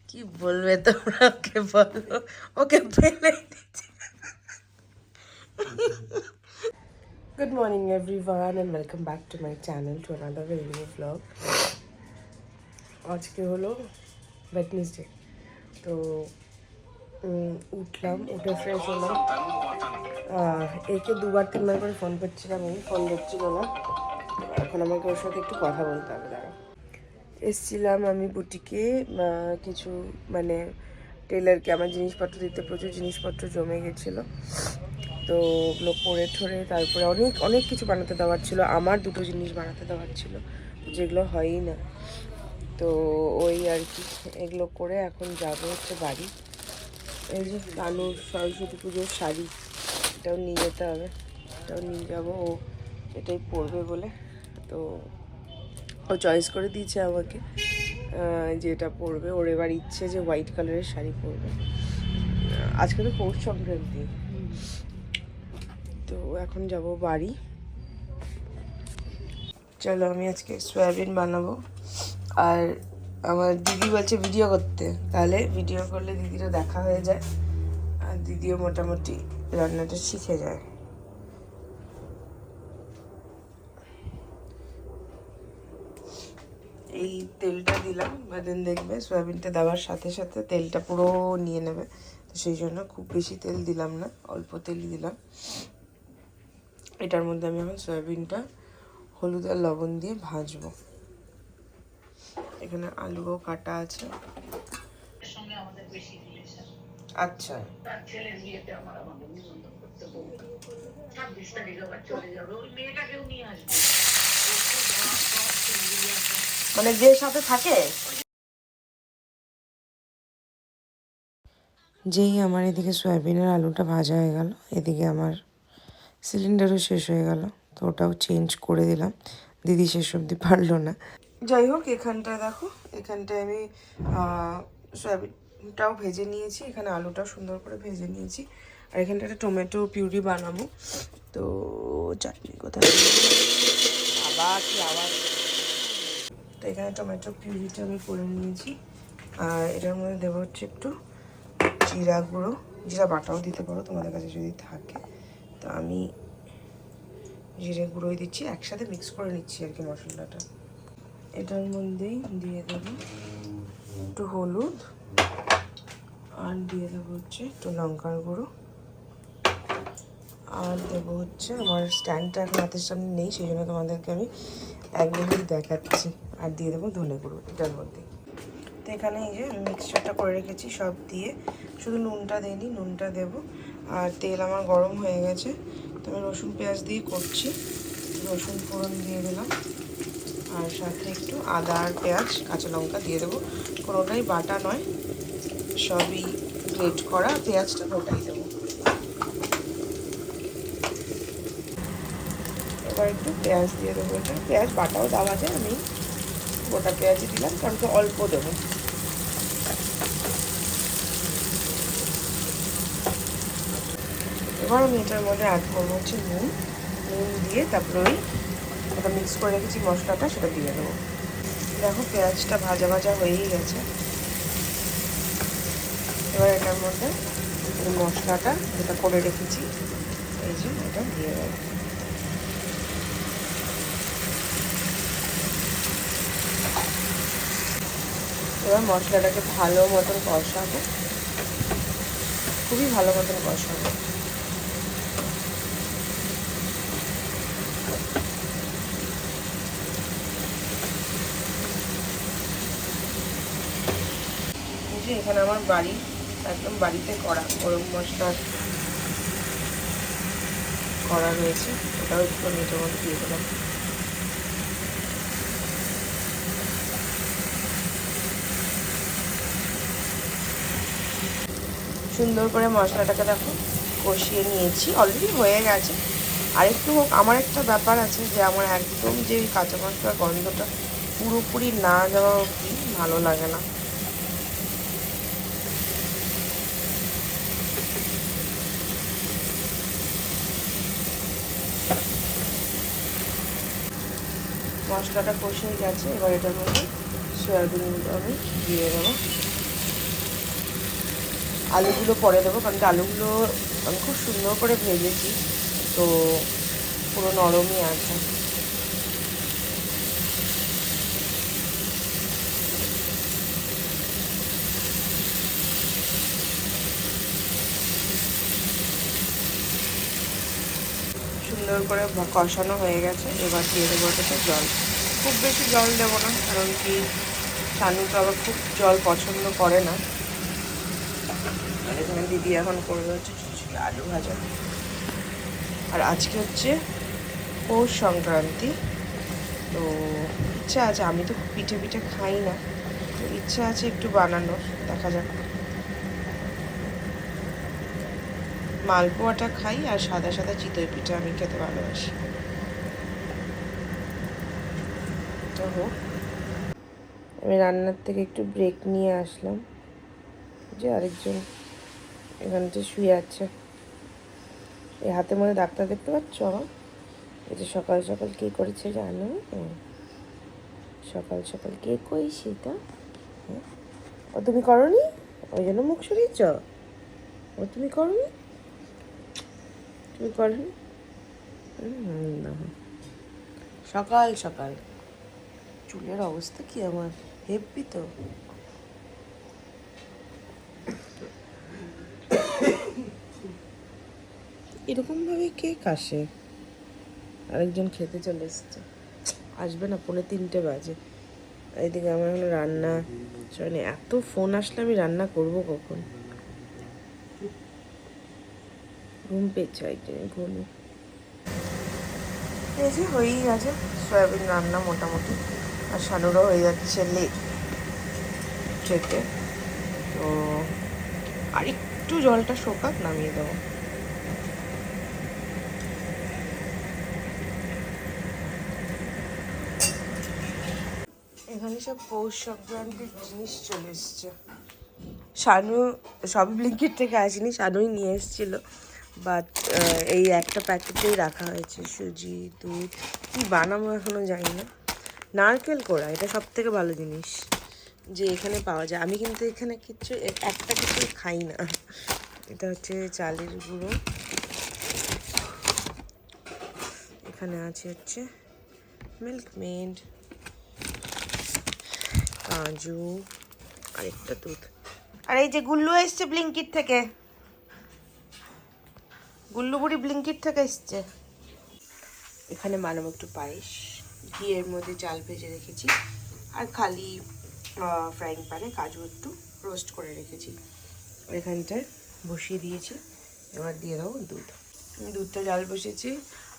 কি বলবে তোমরা, ওকে বলো, ওকে ফেলে দিচ্ছি। Good morning everyone and welcome back to my channel to another very new vlog. আজকে হলো ওয়েডনেসডে, তো উঠলাম, উঠে ফ্রেশ হলাম। একে দুবার তিনবার করে ফোন করছিলাম, আমি ফোন ধরছিল না। এখন আমাকে ওর সাথে একটু কথা বলতে হবে। দাঁড়া, এসছিলাম আমি বুটিকে কিছু মানে টেলারকে আমার জিনিসপত্র দিতে, প্রচুর জিনিসপত্র জমে গেছিলো, তো ওগুলো পরে ঠরে তারপরে অনেক অনেক কিছু বানাতে দেওয়ার ছিল। আমার দুটো জিনিস বানাতে দেওয়ার ছিল যেগুলো হয়ই না, তো ওই আর কি এগুলো করে এখন যাবো হচ্ছে বাড়ি। এই যে রানুর সরস্বতী পুজোর শাড়ি, এটাও নিয়ে যেতে হবে, এটাও নিয়ে যাবো। ও এটাই পরবে বলে, তো ও চয়েস করে দিয়েছে আমাকে যে এটা পরবে। ওর এবার ইচ্ছে যে হোয়াইট কালারের শাড়ি পরবে। আজকে তো পৌষ সংক্রান্তি, তো এখন যাব বাড়ি। চলো, আমি আজকে সয়াবিন বানাবো। আর আমার দিদি বলছে ভিডিও করতে, তাহলে ভিডিও করলে দিদিরও দেখা হয়ে যায় আর দিদিও মোটামুটি রান্নাটা শিখে যায়। এই তেলটা দিলাম, বাদেন দেখবে সয়াবিনটা দেওয়ার সাথে সাথে তেলটা পুরো নিয়ে নেবে, তো সেই জন্য খুব বেশি তেল দিলাম না, অল্প তেলই দিলাম। এটার মধ্যে আমি এখন সয়াবিনটা হলুদ আর লবণ দিয়ে ভাজবো। এখানে আলুও কাটা আছে। আচ্ছা, মানে যে সাথে থাকে, যেই আমার এদিকে সয়াবিনের আলুটা ভাজা হয়ে গেল, এদিকে আমার সিলিন্ডারও শেষ হয়ে গেল, তো ওটাও চেঞ্জ করে দিলাম। দিদি শেষ অবধি পারলো না। যাই হোক, এখানটায় দেখো, এখানটায় আমি সয়াবিনটাও ভেজে নিয়েছি, এখানে আলুটাও সুন্দর করে ভেজে নিয়েছি। আর এখানটা একটা টমেটো পিউরি বানাবো, তো চাটনি কোথায়, আবার কি আওয়াজ। তো এখানে টমেটো পিউরিটা আমি করে নিয়েছি, আর এটার মধ্যে দেবো হচ্ছে একটু জিরা গুঁড়ো, জিরা বাটাও দিতে পারো তোমাদের কাছে যদি থাকে, তো আমি জিরে গুঁড়োই দিচ্ছি, একসাথে মিক্স করে নিচ্ছি আর কি মশলাটা। এটার মধ্যেই দিয়ে দেবো একটু হলুদ, আর দিয়ে দেবো হচ্ছে একটু লঙ্কার গুঁড়ো, আর দেবো হচ্ছে, আমার স্ট্যান্ডটা এখন হাতের সামনে নেই, সেই জন্য তোমাদেরকে আমি এক মিনিট দেখাচ্ছি। আর দিয়ে দেবো ধনে গুঁড়ো এটার মধ্যে। তো এখানে এই যে আমি মিক্সচারটা করে রেখেছি সব দিয়ে, শুধু নুনটা দিইনি, নুনটা দেবো। আর তেল আমার গরম হয়ে গেছে, তো আমি রসুন পেঁয়াজ দিয়ে করছি। রসুন ফোড়ন দিয়ে দিলাম, আর সাথে একটু আদা আর পেঁয়াজ কাঁচা লঙ্কা দিয়ে দেবো। কোনোটাই বাটা নয়, সবই গ্রেট করা, পেঁয়াজটা গোটাই দেবো। এবার একটু পেঁয়াজ দিয়ে দেবো, এটা পেঁয়াজ বাটাও দেওয়া যায়, আমি গোটা পেঁয়াজই দিলাম কারণ তো অল্প দেবো। এবার আমি এটার মধ্যে অ্যাড করবো হচ্ছে নুন দিয়ে তারপরে ওই ওটা মিক্স করে রেখেছি মশলাটা, সেটা দিয়ে দেবো। দেখো পেঁয়াজটা ভাজা ভাজা হয়েই গেছে। এবার এটার মধ্যে এই মশলাটা যেটা করে রেখেছি, এই যে এটা দিয়ে দেবো। এবার মশলাটাকে ভালো মতন কষাবো, খুবই ভালো মতন কষাবো। এখানে আমার বাড়ি একদম বাড়িতে করা গরম মশলা করা রয়েছে, ওটাও একটু নেটের মধ্যে দিয়ে দিলাম। সুন্দর করে মশলাটাকে দেখো কষিয়ে নিয়েছি, অলরেডি হয়ে গেছে। আরেকটু হোক, আমার একটা ব্যাপার আছে যে আমার একদম যে কাঁচা মশলার গন্ধটা পুরোপুরি না যাওয়া অবধি ভালো লাগে না। মশলাটা কষে গেছে, এবার এটার মধ্যে সয়াবিনগুলো আমি দিয়ে দেবো। আলুগুলো পরে দেবো, কারণ আলুগুলো আমি খুব সুন্দর করে ভেজেছি, তো পুরো নরমই আছে। সুন্দর করে কষানো হয়ে গেছে, এবার দিয়ে দেবো ওটাতে জল। খুব বেশি জল দেবো না, কারণ কি শানু তো আবার খুব জল পছন্দ করে না। আর এখানে দিদি এখন করবে হচ্ছে আলু ভাজা। আর আজকে হচ্ছে পৌষ সংক্রান্তি, তো ইচ্ছা আছে, আমি তো পিঠে পিঠে খাই না, তো ইচ্ছা আছে একটু বানানোর, দেখা যাক। মালপোয়াটা খাই, আর সাদা সাদা চিতই পিঠে আমি খেতে ভালোবাসি। তো হোক, আমি রান্নার থেকে একটু ব্রেক নিয়ে আসলাম, যে আরেকজন এখানটা শুয়ে আছে। এই হাতের মধ্যে ডাক্তার দেখতে পাচ্ছ আমার? এই যে সকাল সকাল কে করেছে জানো? সকাল সকাল কে কই সেটা? ও তুমি করনি, ওই জন্য মুখ সরিয়েছ? ও তুমি করনি, তুমি করনি? না, সকাল সকাল চুলের অবস্থা কি আমার, হেব্বি তো। এরকমভাবে কে কাশে? আরেকজন খেতে চলে এসছে, আসবে না, 2:45 বাজে। এইদিকে আমার এখন রান্না, মানে এত ফোন আসলে আমি রান্না করব কখন? ঘুম পেয়েছে একদিন, ঘুমে। এই যে হয়েই গেছে সয়াবিন রান্না মোটামুটি, আর শানুরও হয়ে যাচ্ছে লেট খেতে। তো আর একটু জলটা শোকাক, নামিয়ে দেবো। এখানে সব পৌষ সংক্রান্তির জিনিস চলে এসছে। শানু সব ব্লিঙ্কিট থেকে আসেনি, শানুই নিয়ে এসেছিল, বাট এই একটা প্যাকেটেই রাখা হয়েছে সুজি, দুধ। কী বানাবো এখনও জানি না। নারকেল কোড়া, এটা সব থেকে ভালো জিনিস যে এখানে পাওয়া যায়। আমি কিন্তু এখানে কিছু একটা কিছু খাই না। এটা হচ্ছে চালের গুঁড়ো, এখানে আছে হচ্ছে মিল্কমেড, কাজু, আরেকটা দুধ। আর এই যে গুল্লু এসছে ব্লিঙ্কিট থেকে, গুল্লু বুড়ি ব্লিঙ্কিট থেকে এসছে। এখানে বানাবো একটু পায়েস, ঘিয়ের মধ্যে চাল ভেজে রেখেছি, আর খালি ফ্রাইং প্যানে কাজু একটু রোস্ট করে রেখেছি। এখানটায় বসিয়ে দিয়েছি, এবার দিয়ে দেবো দুধ। দুধটা জাল বসেছি,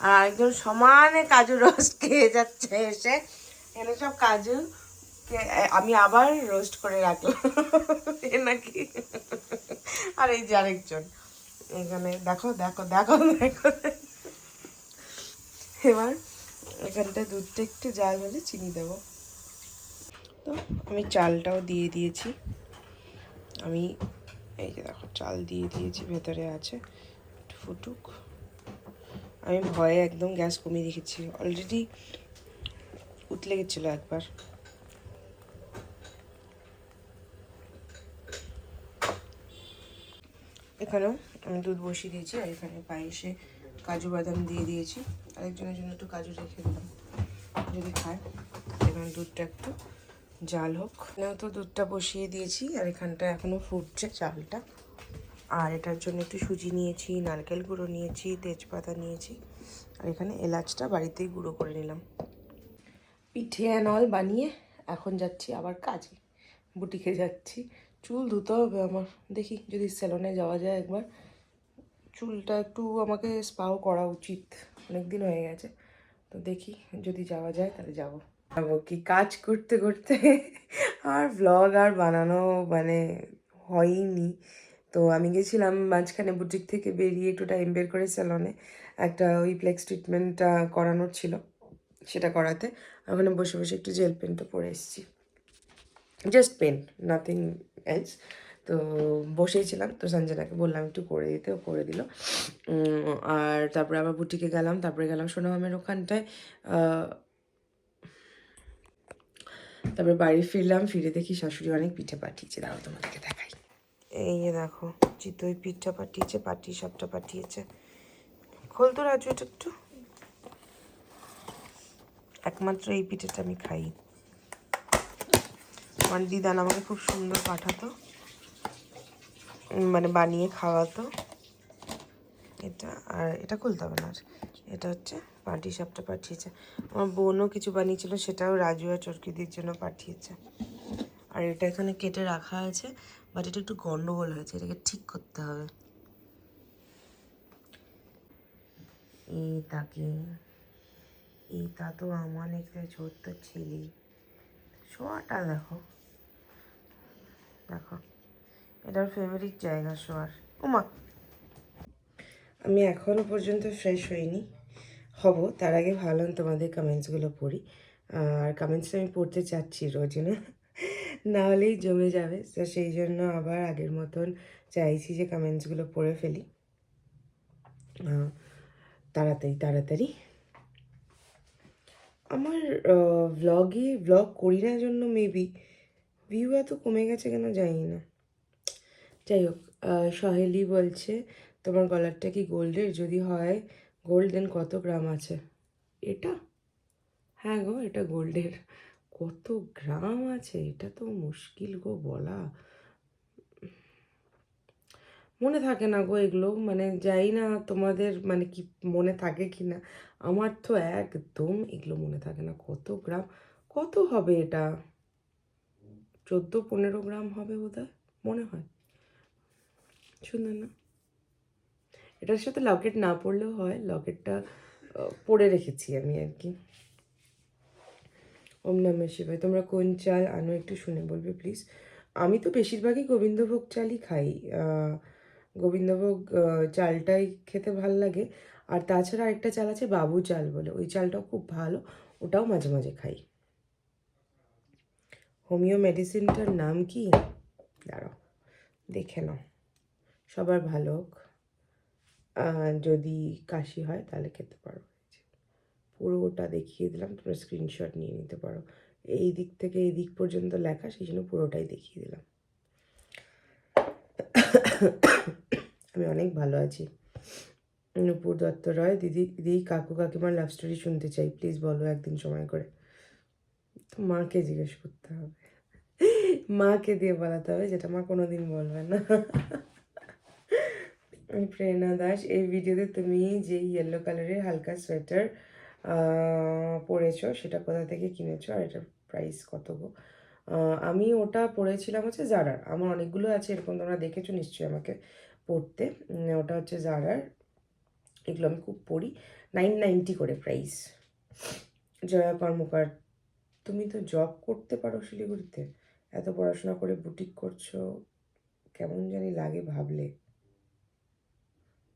আর একদম সমানে কাজু রোস্ট খেয়ে যাচ্ছে এসে। এখানে সব কাজু আমি আবার রোস্ট করে রাখলাম এ নাকি। আর এই যে আরেকজন এখানে, দেখো দেখো দেখো দেখো। এবার এখানটা দুধটা একটু জাল হলে চিনি দেবো। তো আমি চালটাও দিয়ে দিয়েছি, আমি এই যে দেখো চাল দিয়ে দিয়েছি, ভেতরে আছে, একটু ফুটুক। আমি ভয়ে একদম গ্যাস কমিয়ে রেখেছি, অলরেডি উতলে গেছিলো একবার। এখানেও আমি দুধ বসিয়ে দিয়েছি, আর এখানে পায়েসে কাজু বাদাম দিয়ে দিয়েছি। আরেকজনের জন্য একটু কাজু রেখে দিলাম যদি খায়। এখানে দুধটা একটু জাল হোক। এখানেও তো দুধটা বসিয়ে দিয়েছি, আর এখানটা এখনও ফুটছে চালটা। আর এটার জন্য একটু সুজি নিয়েছি, নারকেল গুঁড়ো নিয়েছি, তেজপাতা নিয়েছি, আর এখানে এলাচটা বাড়িতেই গুঁড়ো করে নিলাম। পিঠে অ্যানল বানিয়ে এখন যাচ্ছি আবার কাজে, বুটিকে যাচ্ছি। চুল ধুতে হবে আমার, দেখি যদি স্যালনে যাওয়া যায় একবার। চুলটা একটু আমাকে স্পাও করা উচিত, অনেক দিন হয়ে গেছে, তো দেখি যদি যাওয়া যায় তাহলে যাবো। কি কাজ করতে করতে আর ব্লগ আর বানানো মানে হয়নি। তো আমি গেছিলাম মাঝখানে বুটিক থেকে বেরিয়ে একটু টাইম বের করে স্যালনে, একটা ওই প্লেক্স ট্রিটমেন্টটা করানোর ছিল, সেটা করাতে ওখানে বসে বসে একটু জেল পেনটা পরে এসেছি, জাস্ট পেন, নাথিং এলস। তো বসেইছিলাম, তো সঞ্জনাকে বললাম একটু করে দিতে, ও করে দিল। আর তারপরে আবার বুটিকে গেলাম, তারপরে গেলাম সোনামামের ওখানটায়, তারপরে বাড়ি ফিরলাম, ফিরে দেখি শাশুড়ি অনেক পিঠে পাঠিয়েছে, দাঁড়াও তোমাদেরকে দেখাই। এই যে দেখো, চিতই পিঠটা পাঠিয়েছে, পাটি সাপটা পাঠিয়েছে। খোল তো রাজু এটা একটু। একমাত্র এই পিঠেটা আমি খাই। আমার দিদান আমাকে খুব সুন্দর পাঠাতো, মানে বানিয়ে খাওয়াতো। এটা আর এটা খুলতে হবে না। আর এটা হচ্ছে পাটি সাপটা পাঠিয়েছে। আমার বোনও কিছু বানিয়েছিল, সেটাও রাজু আর চরকিদির জন্য পাঠিয়েছে। আর এটা এখানে কেটে রাখা আছে, বাট এটা একটু গন্ডগোল হয়েছে, এটাকে ঠিক করতে হবে। এই তাকে এই তা তো আমার একটা ছোট্ট ছেলে। শোয়াটা দেখো, দেখো এটার ফেভারিট জায়গা শোয়ার। ওমা, আমি এখনও পর্যন্ত ফ্রেশ হইনি, হব। তার আগে ভাবলাম তোমাদের কমেন্টসগুলো পড়ি। আর কমেন্টসটা আমি পড়তে চাচ্ছি রোজ না, না হলেই জমে যাবে। তো সেই জন্য আবার আগের মতন চাইছি যে কমেন্টসগুলো পড়ে ফেলি তাড়াতাড়ি তাড়াতাড়ি। আমার ব্লগ করি না জন্য মেবি ভিউ এত কমে গেছে কেন জানি না। যাই হোক, সহেলি বলছে তোমার গলারটা কি গোল্ডের? যদি হয় গোল্ড দেন কত গ্রাম আছে এটা? হ্যাঁ গো, এটা গোল্ডের। কত গ্রাম আছে এটা তো মুশকিল গো বলা, মনে থাকে না গো এগুলো। মানে যাই না তোমাদের মানে কি মনে থাকে কি না, আমার তো একদম এগুলো মনে থাকে না। কত গ্রাম, কত হবে এটা? 14-15 গ্রাম হবে বোধহয়, মনে হয়। সুন্দর না? এটার সাথে লকেট না পরলেও হয়, লকেটটা পরে রেখেছি আমি আর কি। ওম নমঃ শিবায়। তোমরা কোন চাল আনো একটু শুনে বলবে প্লিজ। আমি তো বেশিরভাগই গোবিন্দভোগ চালই খাই। গোবিন্দভোগ চালটাই খেতে ভাল লাগে। আর তাছাড়া আরেকটা চাল আছে বাবু চাল বলে, ওই চালটাও খুব ভালো, ওটাও মাঝে মাঝে খাই। হোমিও মেডিসিনটার নাম কি? দাঁড়াও দেখে নাও, সবার ভালো হোক। যদি কাশি হয় তাহলে খেতে পারো। পুরোটা দেখিয়ে দিলাম, তোমরা স্ক্রিনশট নিয়ে নিতে পারো। এই দিক থেকে এই দিক পর্যন্ত লেখা, সেই জন্য পুরোটাই দেখিয়ে দিলাম। আমি অনেক ভালো আছি। নূপুর দত্ত রয়, দিদি দিদি কাকু কাকিমার লাভ স্টোরি শুনতে চাই, প্লিজ বলো একদিন সময় করে। তো মাকে জিজ্ঞেস করতে হবে, মাকে দিয়ে বলাতে হবে, যেটা মা কোনোদিন বলবে না। প্রেরণা দাস, এই ভিডিওতে তুমি যে ইয়েলো কালারের হালকা সোয়েটার পরেছো সেটা কোথা থেকে কিনেছো আর এটার প্রাইস কত গো? আমি ওটা পরেছিলাম হচ্ছে জারার। আমার অনেকগুলো আছে এরকম, তোমরা দেখেছো নিশ্চয়ই আমাকে পরতে। ওটা হচ্ছে জারার, এগুলো আমি খুব পরি। 990 করে প্রাইস। জয়া কর্মকার, তুমি তো জব করতে পারো শিলিগুড়িতে, এত পড়াশোনা করে বুটিক করছো, কেমন জানি লাগে ভাবলে।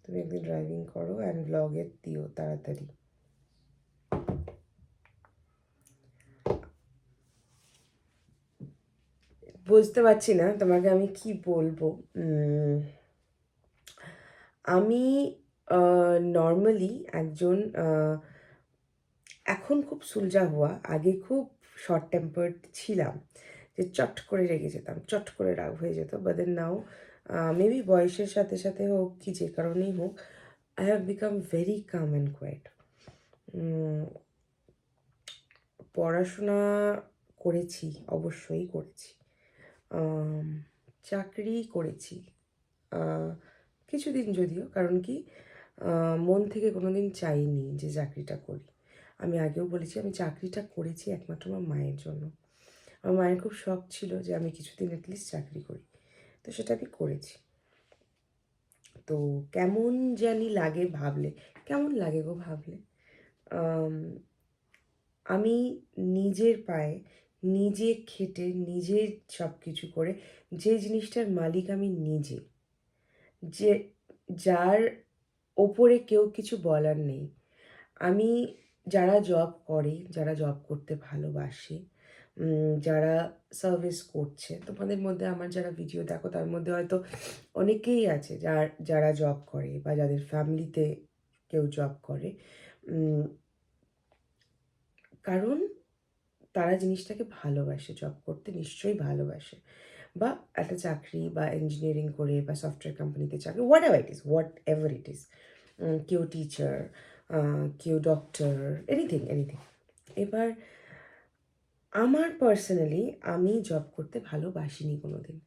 তুমি একদিন ড্রাইভিং করো অ্যান্ড ব্লগে দিও তাড়াতাড়ি। বুঝতে পারছি না তোমাকে আমি কি বলবো। আমি নর্মালি একজন, এখন খুব সুলঝা হওয়া, আগে খুব শর্ট টেম্পার্ড ছিলাম, যে চট করে রেগে যেতাম, চট করে রাগ হয়ে যেত। বাট দেন নাও মেবি বয়সের সাথে সাথে হোক কি যে কারণেই হোক, I have become very calm and quiet. পড়াশোনা করেছি, অবশ্যই করেছি। চাকরি করেছি কিছুদিন, যদিও কারণ কি মন থেকে কোনো দিন চাইনি যে চাকরিটা করি। আমি আগেও বলেছি আমি চাকরিটা করেছি একমাত্র আমার মায়ের জন্য। আমার মায়ের খুব শখ ছিল যে আমি কিছুদিন অ্যাটলিস্ট চাকরি করি, তো সেটা আমি করেছি। তো কেমন জানি লাগে ভাবলে, কেমন লাগে গো ভাবলে, আমি নিজের পায়ে নিজে খেটে নিজে সব কিছু করে যে জিনিসটার মালিক আমি নিজে, যে যার ওপরে কেউ কিছু বলার নেই। আমি, যারা জব করে, যারা জব করতে ভালোবাসে, যারা সার্ভিস করছে, তোমাদের মধ্যে আমার যারা ভিডিও দেখো তার মধ্যে হয়তো অনেকেই আছে যারা জব করে বা যাদের ফ্যামিলিতে কেউ জব করে। কারণ তারা জিনিসটাকে ভালোবাসে, জব করতে নিশ্চয়ই ভালোবাসে। বা একটা চাকরি বা ইঞ্জিনিয়ারিং করে বা সফটওয়্যার কোম্পানিতে চাকরি, হোয়াট এভার ইট ইজ, কেউ টিচার, কেউ ডক্টর, এনিথিং এনিথিং। এবার আমার পার্সোনালি আমি জব করতে ভালোবাসিনি কোনো দিন।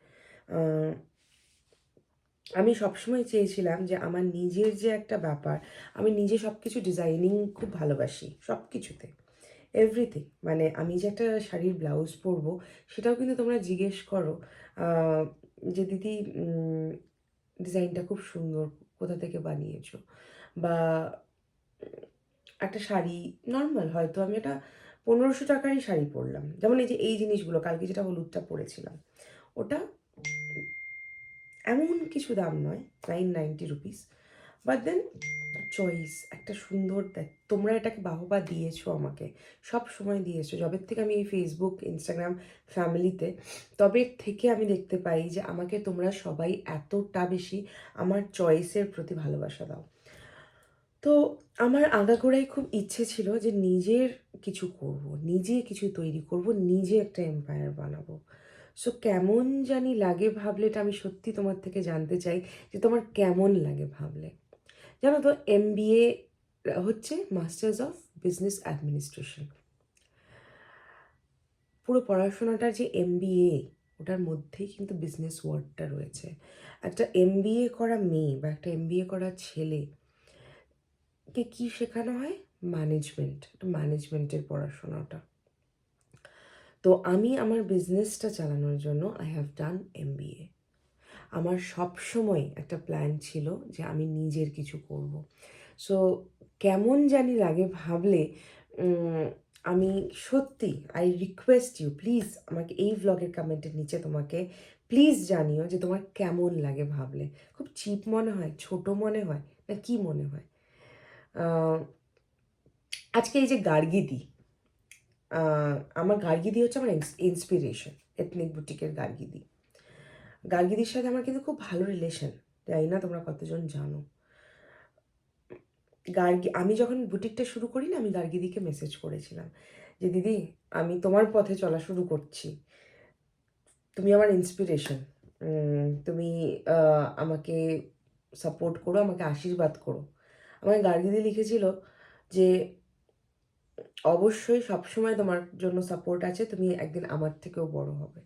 আমি সবসময় চেয়েছিলাম যে আমার নিজের যে একটা ব্যাপার, আমি নিজে সব কিছু ডিজাইনিং খুব ভালোবাসি, সব কিছুতে, এভরিথিং। মানে আমি যে একটা শাড়ির ব্লাউজ পরবো সেটাও কিন্তু তোমরা জিজ্ঞেস করো যে দিদি ডিজাইনটা খুব সুন্দর, কোথা থেকে বানিয়েছো, বা একটা শাড়ি নর্মাল হয়তো আমি একটা 1500 টাকারই শাড়ি পরলাম, যেমন এই যে এই জিনিসগুলো কালকে যেটা হলুদটা পরেছিলাম, ওটা এমন কিছু দাম নয়, 990 রুপিস, বাট দেন চয়েস একটা সুন্দর তোমরা এটাকে বাহবা দিয়েছো আমাকে, সব সময় দিয়েছো যবের থেকে আমি এই ফেসবুক ইনস্টাগ্রাম ফ্যামিলিতে, তবে থেকে আমি দেখতে পাই যে আমাকে তোমরা সবাই এতটা বেশি আমার চয়েসের প্রতি ভালোবাসা দাও। তো আমার আগাগোড়াই খুব ইচ্ছে ছিল যে নিজের কিছু করব, নিজে কিছু তৈরি করব, নিজে একটা এম্পায়ার বানাবো। সো কেমন জানি লাগে ভাবলে, এটা আমি সত্যি তোমার থেকে জানতে চাই যে তোমার কেমন লাগে ভাবলে। জানো তো, MBA হচ্ছে মাস্টার্স অফ বিজনেস অ্যাডমিনিস্ট্রেশন। পুরো পড়াশোনাটার যে MBA, ওটার মধ্যেই কিন্তু বিজনেস ওয়ার্ডটা রয়েছে। একটা MBA করা মেয়ে বা একটা MBA করা ছেলে কে কী শেখানো হয়? ম্যানেজমেন্টের পড়াশোনাটা। তো আমি আমার বিজনেসটা চালানোর জন্য আই হ্যাভ ডান MBA। আমার সবসময় একটা প্ল্যান ছিল যে আমি নিজের কিছু করব। সো কেমন জানি লাগে ভাবলে, আমি সত্যি আই রিকোয়েস্ট ইউ, প্লিজ আমাকে এই ভ্লগের কমেন্টের নিচে তোমাকে প্লিজ জানিও যে তোমার কেমন লাগে ভাবলে। খুব চিপ মনে হয়, ছোট মনে হয়, না কি মনে হয়? আজকে এই যে গার্গিদি, আমার গার্গিদি হচ্ছে আমার ইন্সপিরেশন, এথনিক বুটিকের গার্গিদি। গার্গিদির সাথে আমার কিন্তু খুব ভালো রিলেশন, জানি না তোমরা কতজন জানো। আমি যখন বুটিকটা শুরু করি না, আমি গার্গিদিকে মেসেজ করেছিলাম যে দিদি আমি তোমার পথে চলা শুরু করছি, তুমি আমার ইন্সপিরেশন, তুমি আমাকে সাপোর্ট করো, আমাকে আশীর্বাদ করো। আমাকে গার্গিদি লিখেছিল যে অবশ্যই সবসময় তোমার জন্য সাপোর্ট আছে, তুমি একদিন আমার থেকেও বড় হবে।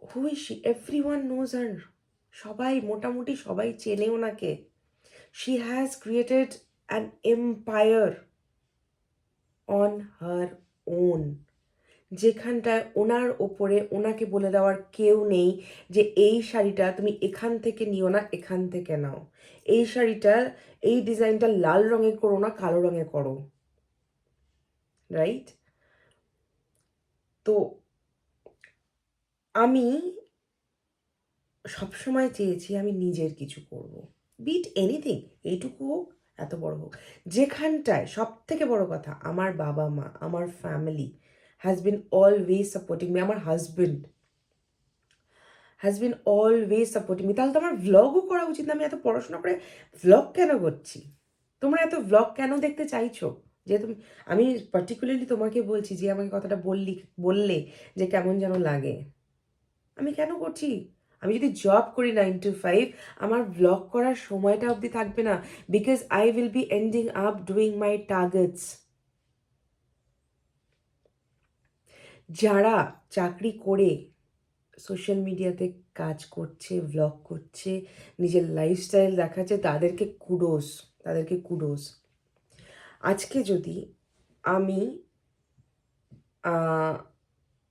Who is she? Everyone knows her. সবাই মোটামুটি সবাই চেনে ওনাকে। She has created an empire on her own, যেখানটায় ওনার ওপরে ওনাকে বলে দেওয়ার কেউ নেই যে এই শাড়িটা তুমি এখান থেকে নিও না, এখান থেকে নাও, এই শাড়িটা এই ডিজাইনটা লাল রঙে করো না, কালো রঙে করো, রাইট? তো আমি সবসময় চেয়েছি আমি নিজের কিছু করব, বিট এনিথিং, এইটুকু হোক, এত বড় হোক, যেখানটায় সব থেকে বড় কথা আমার বাবা মা, আমার family has been always supporting me, আমার husband has been always supporting me. তাহলে তো আমার ভ্লগও করা উচিত না? আমি এত পড়াশোনা করে ভ্লগ কেন করছি? তোমরা এত ভ্লগ কেন দেখতে চাইছো? যে তুমি, আমি পার্টিকুলারলি তোমাকে বলছি যে আমাকে কথাটা বললে যে কেমন যেন লাগে, আমি কেন করছি? আমি যদি জব করি 9 to 5, আমার ব্লগ করার সময়টা অবধি থাকবে না, because I will be ending up doing my targets. যারা চাকরি করে সোশ্যাল মিডিয়াতে কাজ করছে, ভ্লগ করছে, নিজের লাইফস্টাইল দেখাচ্ছে, তাদেরকে কুডোস। আজকে যদি আমি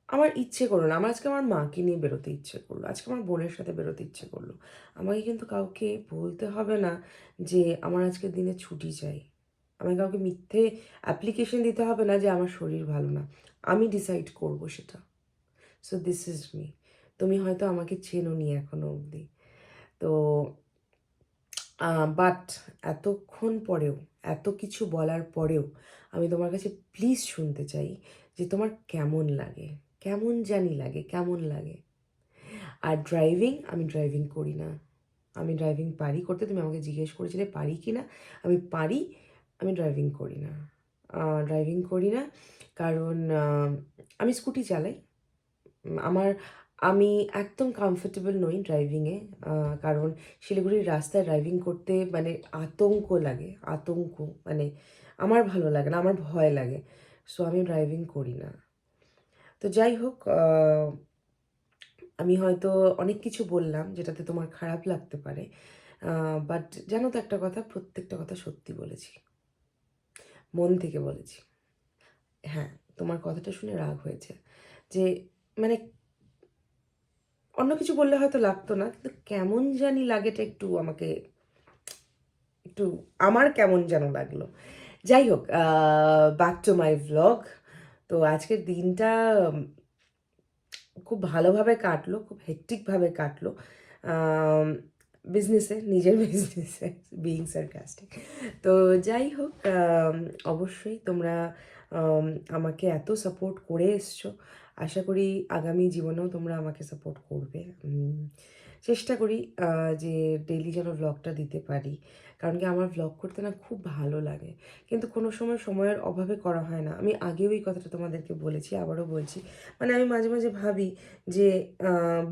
আমার ইচ্ছে করলো না, আমার আজকে আমার মাকে নিয়ে বেরোতে ইচ্ছে করলো, আজকে আমার বোনের সাথে বেরোতে ইচ্ছে করলো, আমাকে কিন্তু কাউকে বলতে হবে না যে আমার আজকের দিনে ছুটি চাই। আমাকে কাউকে মিথ্যে অ্যাপ্লিকেশন দিতে হবে না যে আমার শরীর ভালো না। আমি ডিসাইড করব সেটা। So this is me. তুমি হয়তো আমাকে চেনোনি এখনো অবধি, তো বাট এতক্ষণ পরেও, এত কিছু বলার পরেও আমি তোমার কাছে প্লিজ শুনতে চাই যে তোমার কেমন লাগে, কেমন জানি লাগে, কেমন লাগে। আর আমি ড্রাইভিং করি না, আমি ড্রাইভিং পারি করতে, তুমি আমাকে জিজ্ঞেস করেছিলে পারি কি না, আমি পারি, আমি ড্রাইভিং করি না কারণ আমি স্কুটি চালাই, আমি একদম কমফোর্টেবল নই ড্রাইভিংয়ে, কারণ শিলিগুড়ির রাস্তায় ড্রাইভিং করতে মানে আতঙ্ক লাগে, আতঙ্ক মানে আমার ভালো লাগে না, আমার ভয় লাগে। সো আমি ড্রাইভিং করি না। তো যাই হোক, আমি হয়তো অনেক কিছু বললাম যেটাতে তোমার খারাপ লাগতে পারে, বাট জানো তো একটা কথা, প্রত্যেকটা কথা সত্যি বলেছি, মন থেকে বলেছি। হ্যাঁ, তোমার কথাটা শুনে রাগ হয়েছে যে মানে অন্য কিছু বললে হয়তো লাগতো না, কিন্তু কেমন জানি লাগেটা একটু আমাকে একটু আমার কেমন যেন লাগলো। যাই হোক, ব্যাক টু মাই ভ্লগ। তো আজকের দিনটা খুব ভালোভাবে কাটলো, খুব হেক্টিকভাবে কাটলো বিজনেসে, নিজের বিজনেসে, বিইং সার্কাস্টিক। তো যাই হোক, অবশ্যই তোমরা আম, আমাকে এত সাপোর্ট করে এসছো, আশা করি আগামী জীবনেও তোমরা আমাকে সাপোর্ট করবে। চেষ্টা করি যে ডেইলি যেন ভ্লগটা দিতে পারি, কারণ কি আমার ভ্লগ করতে না খুব ভালো লাগে, কিন্তু কোনো সময় সময়ের অভাবে করা হয় না। আমি আগেও এই কথাটা তোমাদেরকে বলেছি, আবারও বলছি, মানে আমি মাঝে মাঝে ভাবি যে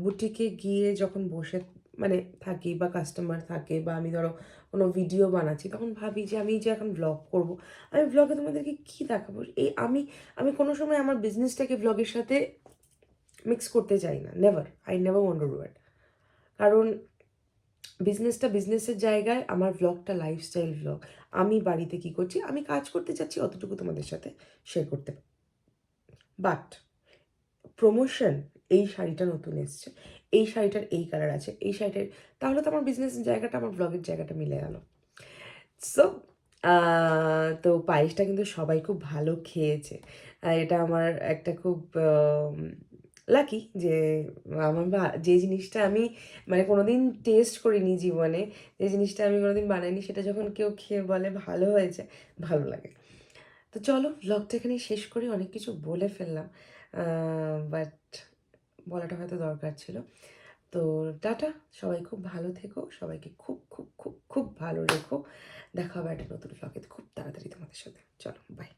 বুটিকে গিয়ে যখন বসে মানে থাকি বা কাস্টমার থাকে বা আমি ধরো কোনো ভিডিও বানাচ্ছি, তখন ভাবি যে আমি যে এখন ভ্লগ করব, আমি ভ্লগে তোমাদেরকে কী দেখাবো। এই আমি আমি কোনো সময় আমার বিজনেসটাকে ভ্লগের সাথে মিক্স করতে চাই না, never, I never want to do it. কারণ বিজনেসটা বিজনেসের জায়গায়, আমার ভ্লগটা লাইফস্টাইল ভ্লগ। আমি বাড়িতে কী করছি, আমি কাজ করতে চাচ্ছি, অতটুকু তোমাদের সাথে শেয়ার করতে পারি। বাট প্রমোশন, এই শাড়িটা নতুন এসছে, এই শাড়িটার এই কালার আছে, এই শাড়িটার, তাহলে তো আমার বিজনেসের জায়গাটা, আমার ব্লগের জায়গাটা মিলে গেল। সো তো পায়েসটা কিন্তু সবাই খুব ভালো খেয়েছে। এটা আমার একটা খুব লাকি যে আমার যে জিনিসটা আমি মানে কোনোদিন টেস্ট করিনি জীবনে, যে জিনিসটা আমি কোনোদিন বানাইনি, সেটা যখন কেউ খেয়ে বলে ভালো হয়েছে, ভালো লাগে। তো চলো ব্লগটা এখানেই শেষ করি, অনেক কিছু বলে ফেললাম, বাট বলাটা হয়তো দরকার ছিল। তো টাটা, সবাই খুব ভালো থেকো, সবাইকে খুব খুব খুব খুব ভালো রেখো। দেখা হবে একটা নতুন ব্লগে খুব তাড়াতাড়ি তোমাদের সাথে। চলো, বাই।